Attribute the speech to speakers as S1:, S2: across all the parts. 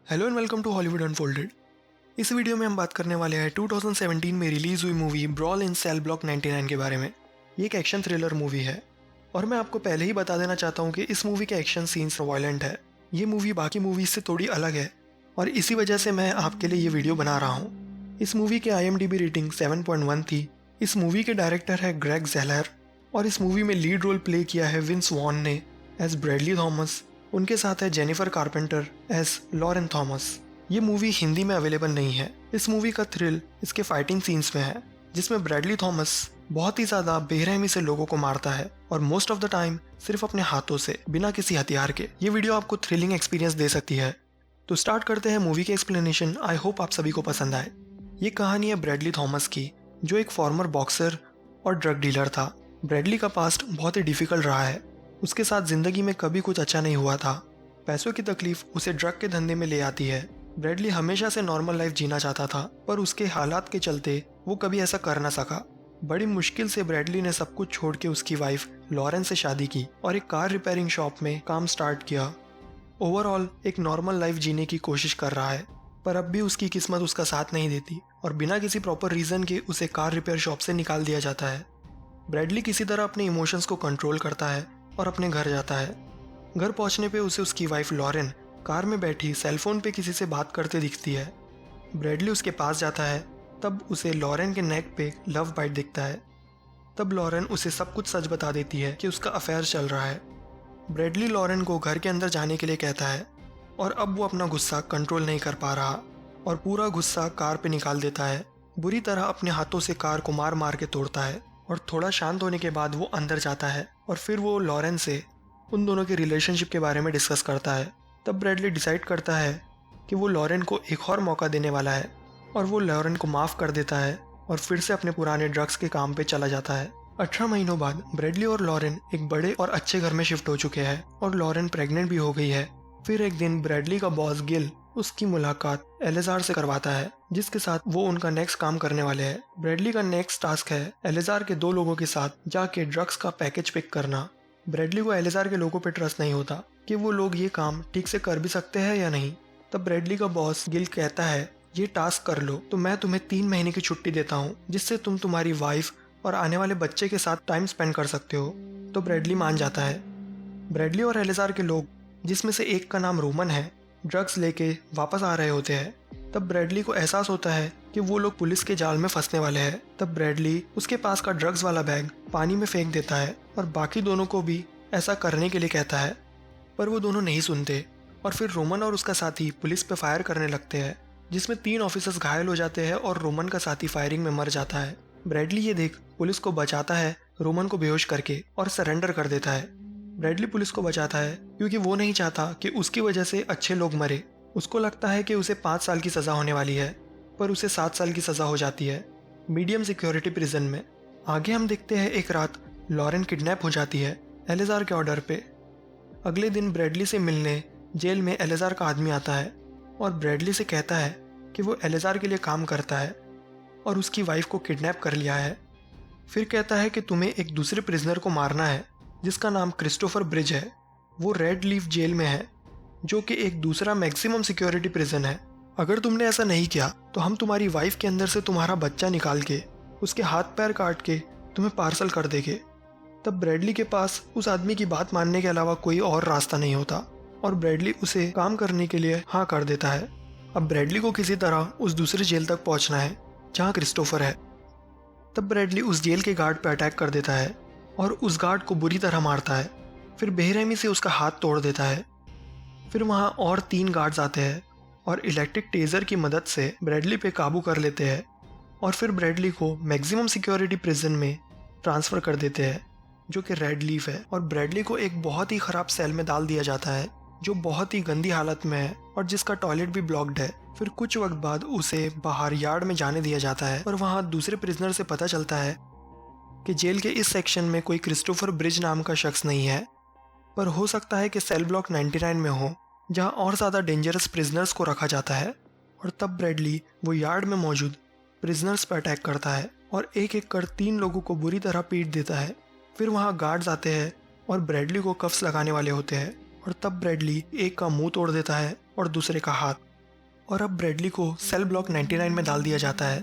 S1: Hello and welcome to Hollywood unfolded. इस video में हम बात करने वाले हैं 2017 में रिलीज हुई मूवी ब्रॉल इन सेल ब्लॉक 99 के बारे में। ये एक एक्शन थ्रिलर मूवी है और मैं आपको पहले ही बता देना चाहता हूँ कि इस मूवी के एक्शन सीन्स वायलेंट है। ये मूवी बाकी मूवीज से थोड़ी अलग है और इसी वजह से मैं आपके लिए ये वीडियो बना रहा हूँ। इस मूवी की IMDb रेटिंग 7.1 थी। इस मूवी के डायरेक्टर है ग्रेग जेलर और इस मूवी में लीड रोल प्ले किया है विंस वॉन ने एज ब्रैडली थॉमस। उनके साथ है Jennifer Carpenter as Lauren Thomas. ये मूवी हिंदी में अवेलेबल नहीं है। इस मूवी का थ्रिल इसके फाइटिंग सीन्स में है, जिसमें ब्रैडली थॉमस बहुत ही ज्यादा बेरहमी से लोगों को मारता है और मोस्ट ऑफ द टाइम सिर्फ अपने हाथों से, बिना किसी हथियार के। ये वीडियो आपको थ्रिलिंग एक्सपीरियंस दे सकती है। तो स्टार्ट करते हैं मूवी के एक्सप्लेनेशन। आई होप आप सभी को पसंद आए। ये कहानी है ब्रैडली थॉमस की, जो एक फॉर्मर बॉक्सर और ड्रग डीलर था। ब्रैडली का पास्ट बहुत ही डिफिकल्ट रहा है। उसके साथ जिंदगी में कभी कुछ अच्छा नहीं हुआ था। पैसों की तकलीफ उसे ड्रग के धंधे में ले आती है। ब्रैडली हमेशा से नॉर्मल लाइफ जीना चाहता था, पर उसके हालात के चलते वो कभी ऐसा कर ना सका। बड़ी मुश्किल से ब्रैडली ने सब कुछ छोड़ के उसकी वाइफ लॉरेन से शादी की और एक कार रिपेयरिंग शॉप में काम स्टार्ट किया। ओवरऑल एक नॉर्मल लाइफ जीने की कोशिश कर रहा है, पर अब भी उसकी किस्मत उसका साथ नहीं देती और बिना किसी प्रॉपर रीजन के उसे कार रिपेयर शॉप से निकाल दिया जाता है। ब्रैडली किसी तरह अपने इमोशंस को कंट्रोल करता है और अपने घर जाता है। घर पहुंचने पे उसे उसकी वाइफ लॉरेन कार में बैठी सेलफोन पे किसी से बात करते दिखती है। ब्रैडली उसके पास जाता है, तब उसे लॉरेन के नेक पे लव बाइट दिखता है। तब लॉरेन उसे सब कुछ सच बता देती है कि उसका अफेयर चल रहा है। ब्रैडली लॉरेन को घर के अंदर जाने के लिए कहता है और अब वो अपना गुस्सा कंट्रोल नहीं कर पा रहा और पूरा गुस्सा कार पे निकाल देता है। बुरी तरह अपने हाथों से कार को मार मार के तोड़ता है और थोड़ा शांत होने के बाद वो अंदर जाता है और फिर वो लॉरेन से उन दोनों के रिलेशनशिप के बारे में डिस्कस करता है। तब ब्रैडली डिसाइड करता है कि वो लॉरेन को एक और मौका देने वाला है और वो लॉरेन को माफ़ कर देता है और फिर से अपने पुराने ड्रग्स के काम पे चला जाता है। 18 महीनों बाद ब्रैडली और लॉरेन एक बड़े और अच्छे घर में शिफ्ट हो चुके हैं और लॉरेन प्रेग्नेंट भी हो गई है। फिर एक दिन ब्रैडली का बॉस गिल उसकी मुलाकात एलेजार से करवाता है, जिसके साथ वो उनका नेक्स्ट काम करने वाले हैं। ब्रैडली का नेक्स्ट टास्क है एलेजार के 2 लोगों के साथ जाके ड्रग्स का पैकेज पिक करना। ब्रैडली को एलेजार के लोगों पे ट्रस्ट नहीं होता कि वो लोग ये काम ठीक से कर भी सकते हैं या नहीं। तब ब्रैडली का बॉस गिल कहता है, ये टास्क कर लो तो मैं तुम्हें 3 महीने की छुट्टी देता हूँ, जिससे तुम तुम्हारी वाइफ और आने वाले बच्चे के साथ टाइम स्पेंड कर सकते हो। तो ब्रैडली मान जाता है। ब्रैडली और एलेजार के लोग, जिसमें से एक का नाम रोमन है, ड्रग्स लेके वापस आ रहे होते हैं। तब ब्रैडली को एहसास होता है कि वो लोग पुलिस के जाल में फंसने वाले हैं। तब ब्रैडली उसके पास का ड्रग्स वाला बैग पानी में फेंक देता है और बाकी दोनों को भी ऐसा करने के लिए कहता है, पर वो दोनों नहीं सुनते और फिर रोमन और उसका साथी पुलिस पे फायर करने लगते हैं, जिसमें 3 ऑफिसर्स घायल हो जाते हैं और रोमन का साथी फायरिंग में मर जाता है। ब्रैडली ये देख पुलिस को बचाता है रोमन को बेहोश करके और सरेंडर कर देता है। ब्रैडली पुलिस को बचाता है क्योंकि वो नहीं चाहता कि उसकी वजह से अच्छे लोग मरे। उसको लगता है कि उसे 5 साल की सज़ा होने वाली है, पर उसे 7 साल की सज़ा हो जाती है मीडियम सिक्योरिटी प्रिजन में। आगे हम देखते हैं एक रात लॉरेन किडनैप हो जाती है एलेजार के ऑर्डर पे। अगले दिन ब्रैडली से मिलने जेल में एलेजार का आदमी आता है और ब्रैडली से कहता है कि वो एलेजार के लिए काम करता है और उसकी वाइफ को किडनैप कर लिया है। फिर कहता है कि तुम्हें एक दूसरे प्रिजनर को मारना है जिसका नाम क्रिस्टोफर ब्रिज है। वो रेड लीफ जेल में है, जो कि एक दूसरा मैक्सिमम सिक्योरिटी प्रिजन है। अगर तुमने ऐसा नहीं किया तो हम तुम्हारी वाइफ के अंदर से तुम्हारा बच्चा निकाल के उसके हाथ पैर काट के तुम्हें पार्सल कर देंगे। तब ब्रैडली के पास उस आदमी की बात मानने के अलावा कोई और रास्ता नहीं होता और ब्रैडली उसे काम करने के लिए हाँ कर देता है। अब ब्रैडली को किसी तरह उस दूसरे जेल तक पहुंचना है जहाँ क्रिस्टोफर है। तब ब्रैडली उस जेल के गार्ड पर अटैक कर देता है और उस गार्ड को बुरी तरह मारता है। फिर बेरहमी से उसका हाथ तोड़ देता है। फिर वहाँ और 3 गार्ड्स आते हैं और इलेक्ट्रिक टेजर की मदद से ब्रैडली पे काबू कर लेते हैं और फिर ब्रैडली को मैक्सिमम सिक्योरिटी प्रिजन में ट्रांसफ़र कर देते हैं, जो कि रेड लीफ है। और ब्रैडली को एक बहुत ही ख़राब सेल में डाल दिया जाता है, जो बहुत ही गंदी हालत में है और जिसका टॉयलेट भी ब्लॉक्ड है। फिर कुछ वक्त बाद उसे बाहर यार्ड में जाने दिया जाता है और वहाँ दूसरे प्रिजनर से पता चलता है कि जेल के इस सेक्शन में कोई क्रिस्टोफर ब्रिज नाम का शख्स नहीं है, पर हो सकता है कि सेल ब्लॉक 99 में हो, जहां और ज़्यादा डेंजरस प्रिजनर्स को रखा जाता है। और तब ब्रैडली वो यार्ड में मौजूद प्रिजनर्स पर अटैक करता है और एक एक कर 3 लोगों को बुरी तरह पीट देता है। फिर वहाँ गार्ड्स आते हैं और ब्रैडली को कफ्स लगाने वाले होते हैं और तब ब्रैडली एक का मुंह तोड़ देता है और दूसरे का हाथ। और अब ब्रैडली को सेल ब्लॉक 99 में डाल दिया जाता है।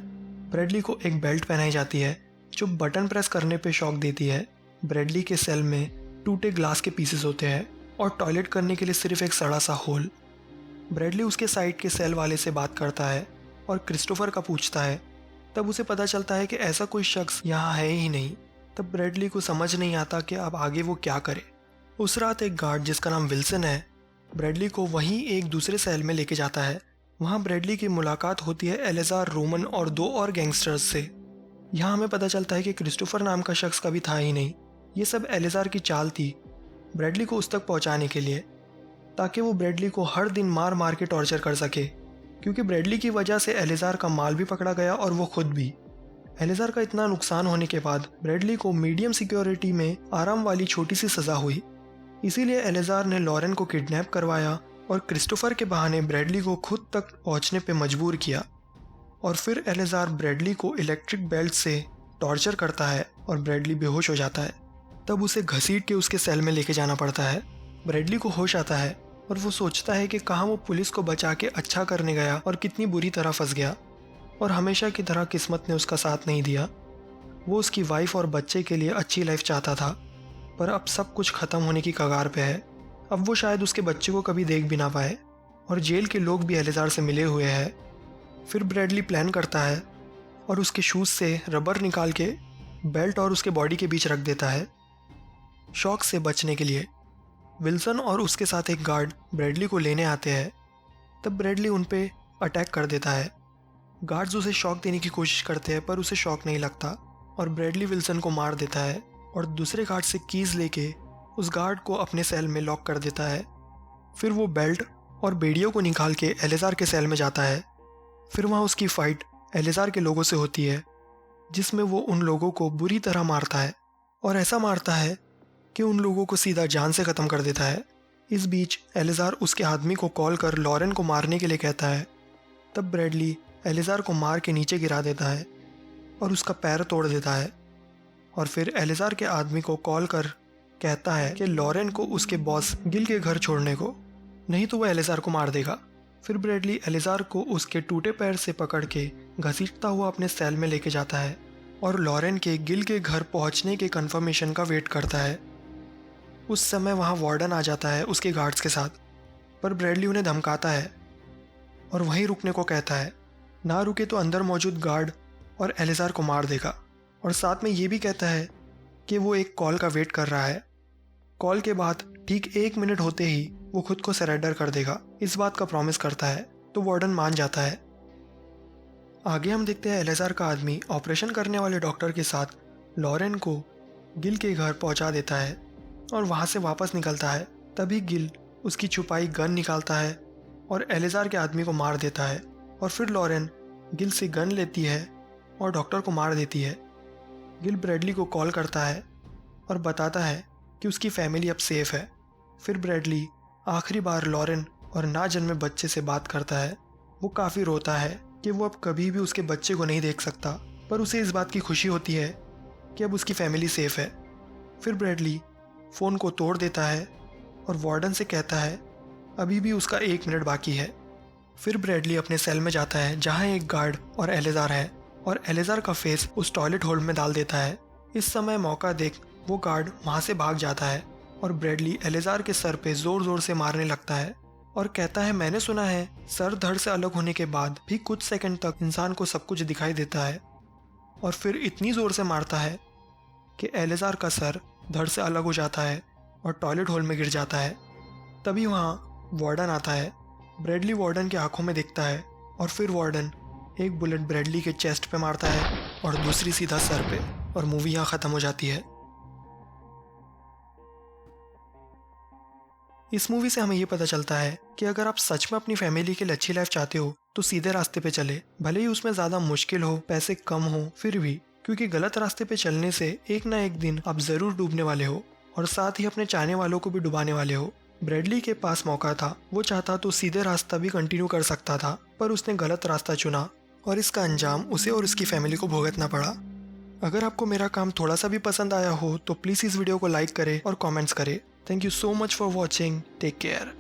S1: ब्रैडली को एक बेल्ट पहनाई जाती है जो बटन प्रेस करने पे शॉक देती है। ब्रैडली के सेल में टूटे ग्लास के पीसेस होते हैं और टॉयलेट करने के लिए सिर्फ एक सड़ा सा होल। ब्रैडली उसके साइड के सेल वाले से बात करता है और क्रिस्टोफर का पूछता है। तब उसे पता चलता है कि ऐसा कोई शख्स यहाँ है ही नहीं। तब ब्रैडली को समझ नहीं आता कि अब आगे वो क्या करे। उस रात एक गार्ड जिसका नाम विल्सन है ब्रैडली को वहीं एक दूसरे सेल में लेके जाता है। वहाँ ब्रैडली की मुलाकात होती है एलेजार रोमन और 2 और गैंगस्टर्स से। यहाँ हमें पता चलता है कि क्रिस्टोफर नाम का शख्स कभी था ही नहीं। ये सब एलेजार की चाल थी ब्रैडली को उस तक पहुँचाने के लिए, ताकि वो ब्रैडली को हर दिन मार मार के टॉर्चर कर सके, क्योंकि ब्रैडली की वजह से एलेजार का माल भी पकड़ा गया और वो खुद भी। एलेजार का इतना नुकसान होने के बाद ब्रैडली को मीडियम सिक्योरिटी में आराम वाली छोटी सी सज़ा हुई। इसीलिए एलेजार ने लॉरेन को किडनैप करवाया और क्रिस्टोफर के बहाने ब्रैडली को खुद तक पहुंचने पे मजबूर किया। और फिर एलेजार ब्रैडली को इलेक्ट्रिक बेल्ट से टॉर्चर करता है और ब्रैडली बेहोश हो जाता है। तब उसे घसीट के उसके सेल में लेके जाना पड़ता है। ब्रैडली को होश आता है और वो सोचता है कि कहाँ वो पुलिस को बचा के अच्छा करने गया और कितनी बुरी तरह फंस गया, और हमेशा की तरह किस्मत ने उसका साथ नहीं दिया। वो उसकी वाइफ और बच्चे के लिए अच्छी लाइफ चाहता था, पर अब सब कुछ ख़त्म होने की कगार पे है। अब वो शायद उसके बच्चे को कभी देख भी ना पाए, और जेल के लोग भी एलेजार से मिले हुए हैं। फिर ब्रैडली प्लान करता है और उसके शूज़ से रबर निकाल के बेल्ट और उसके बॉडी के बीच रख देता है शॉक से बचने के लिए। विल्सन और उसके साथ एक गार्ड ब्रैडली को लेने आते हैं। तब ब्रैडली उन पे अटैक कर देता है। गार्ड्स उसे शॉक देने की कोशिश करते हैं पर उसे शॉक नहीं लगता, और ब्रैडली विल्सन को मार देता है और दूसरे गार्ड से कीज़ लेके उस गार्ड को अपने सेल में लॉक कर देता है। फिर वो बेल्ट और बेड़ियों को निकाल के एलेजार के सेल में जाता है। फिर वहाँ उसकी फ़ाइट एलेजार के लोगों से होती है, जिसमें वो उन लोगों को बुरी तरह मारता है, और ऐसा मारता है कि उन लोगों को सीधा जान से ख़त्म कर देता है। इस बीच एलेजार उसके आदमी को कॉल कर लॉरेन को मारने के लिए कहता है। तब ब्रैडली एलेजार को मार के नीचे गिरा देता है और उसका पैर तोड़ देता है, और फिर एलेजार के आदमी को कॉल कर कहता है कि लॉरेन को उसके बॉस गिल के घर छोड़ने को, नहीं तो वो एलेजार को मार देगा। फिर ब्रैडली एलेजार को उसके टूटे पैर से पकड़ के घसीटता हुआ अपने सेल में लेके जाता है और लॉरेन के गिल के घर पहुंचने के कंफर्मेशन का वेट करता है। उस समय वहाँ वार्डन आ जाता है उसके गार्ड्स के साथ, पर ब्रैडली उन्हें धमकाता है और वहीं रुकने को कहता है। ना रुके तो अंदर मौजूद गार्ड और एलेजार को मार देगा, और साथ में ये भी कहता है कि वो एक कॉल का वेट कर रहा है। कॉल के बाद ठीक 1 मिनट होते ही वो खुद को सरेंडर कर देगा, इस बात का प्रॉमिस करता है। तो वार्डन मान जाता है। आगे हम देखते हैं एलेजार का आदमी ऑपरेशन करने वाले डॉक्टर के साथ लॉरेन को गिल के घर पहुंचा देता है और वहां से वापस निकलता है। तभी गिल उसकी छुपाई गन निकालता है और एलेजार के आदमी को मार देता है, और फिर लॉरेन गिल से गन लेती है और डॉक्टर को मार देती है। गिल ब्रैडली को कॉल करता है और बताता है कि उसकी फैमिली अब सेफ है। फिर ब्रैडली आखिरी बार लॉरेन और ना जन्मे बच्चे से बात करता है। वो काफ़ी रोता है कि वो अब कभी भी उसके बच्चे को नहीं देख सकता, पर उसे इस बात की खुशी होती है कि अब उसकी फैमिली सेफ है। फिर ब्रैडली फ़ोन को तोड़ देता है और वार्डन से कहता है अभी भी उसका 1 मिनट बाकी है। फिर ब्रैडली अपने सेल में जाता है जहाँ एक गार्ड और एलेजार है, और एलेजार का फेस उस टॉयलेट होल में डाल देता है। इस समय मौका देख वो गार्ड वहाँ से भाग जाता है और ब्रैडली एलेजार के सर पे ज़ोर ज़ोर से मारने लगता है और कहता है मैंने सुना है सर धड़ से अलग होने के बाद भी कुछ सेकंड तक इंसान को सब कुछ दिखाई देता है, और फिर इतनी ज़ोर से मारता है कि एलेजार का सर धड़ से अलग हो जाता है और टॉयलेट होल में गिर जाता है। तभी वहाँ वार्डन आता है। ब्रैडली वार्डन की आंखों में देखता है, और फिर वार्डन एक बुलेट ब्रैडली के चेस्ट पे मारता है और दूसरी सीधा सर पे, और मूवी यहाँ ख़त्म हो जाती है। इस मूवी से हमें ये पता चलता है कि अगर आप सच में अपनी फैमिली के लिए अच्छी लाइफ चाहते हो तो सीधे रास्ते पे चले, भले ही उसमें ज़्यादा मुश्किल हो, पैसे कम हो, फिर भी, क्योंकि गलत रास्ते पे चलने से एक ना एक दिन आप ज़रूर डूबने वाले हो, और साथ ही अपने चाहने वालों को भी डुबाने वाले हो। ब्रैडली के पास मौका था, वो चाहता तो सीधे रास्ता भी कंटिन्यू कर सकता था, पर उसने गलत रास्ता चुना और इसका अंजाम उसे और उसकी फैमिली को भुगतना पड़ा। अगर आपको मेरा काम थोड़ा सा भी पसंद आया हो तो प्लीज़ इस वीडियो को लाइक करें और कमेंट्स करें। Thank you so much for watching. Take care.